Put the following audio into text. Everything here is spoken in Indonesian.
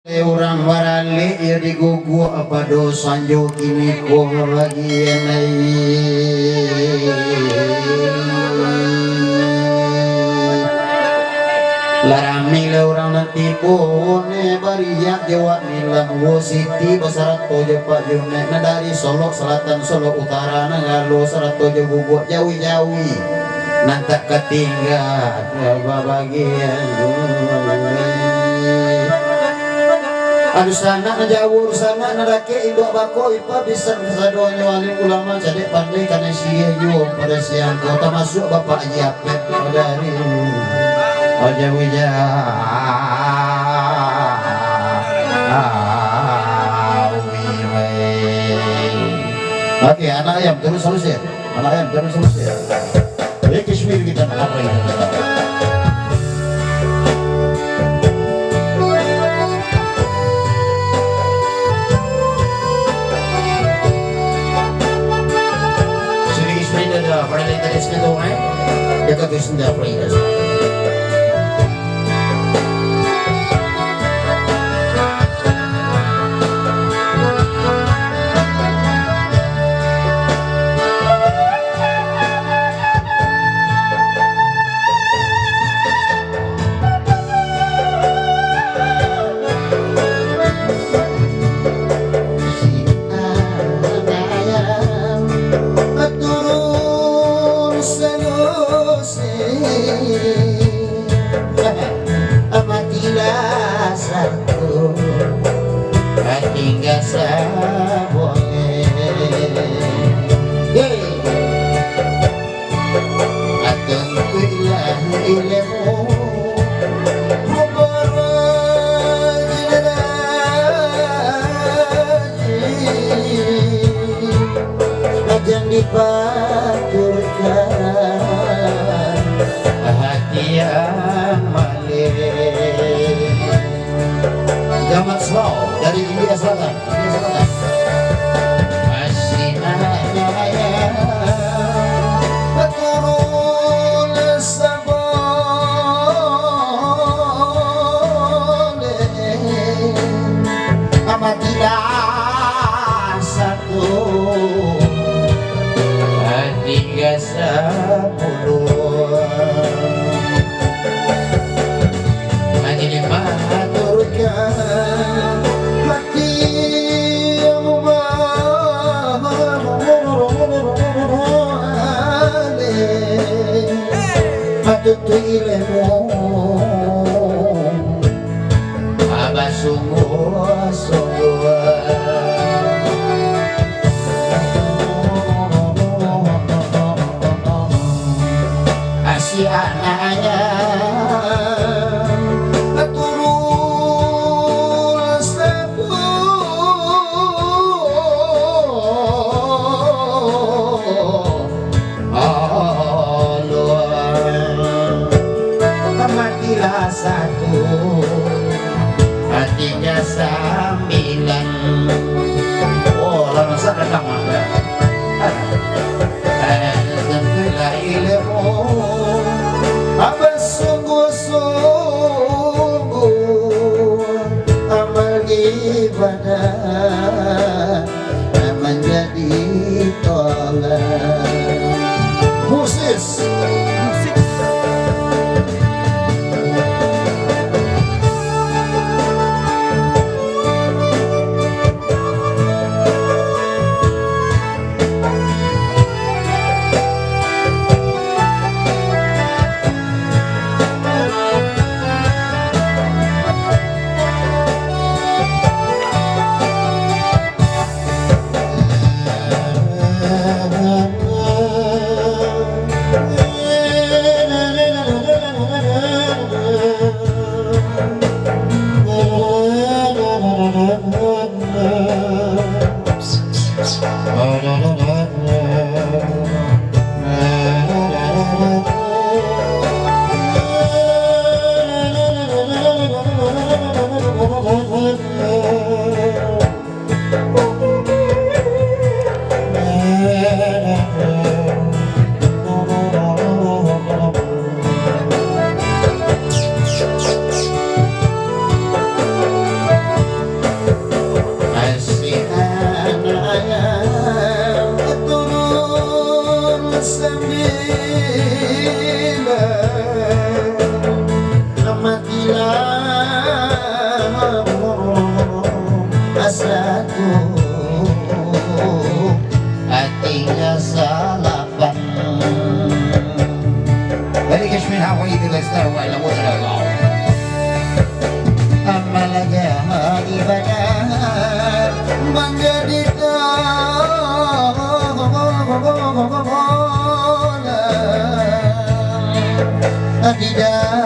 Orang barali ya digugu apa dosa sanjo kini ko lagi nai larami le orang nanti pone bariak jawa nilang wositi basarato jepak june na dari Solo Selatan Solo Utara nangalo sarato jebubu jawi-jawi nantak ketinggal bagian aduh sana ngejawur sana nerake ibu bako ipa bisa kesadoanya wali ulama jadi pandai karena siya yuk pada siang kau termasuk bapak Yapet dari aja wija oke anak ayam terus selesai anak ayam terus selesai ya Kashmir kita apa ini para el interés que toma, ya que es de afuera. Zaman slow dari India Selatan. Masih ada turun sabole amatilah satu tiga sepuluh lagi di mana turutkan hati yang matutu ilmu abah sungguh-sungguh si anaknya turun matilah satu hatinya sambilan orang masa datang ada tentulah ilmu apa sungguh-sungguh amal ibadah menjadi tolak musik itu Lester wala mo sa law amalaga ibadah menjadi tidak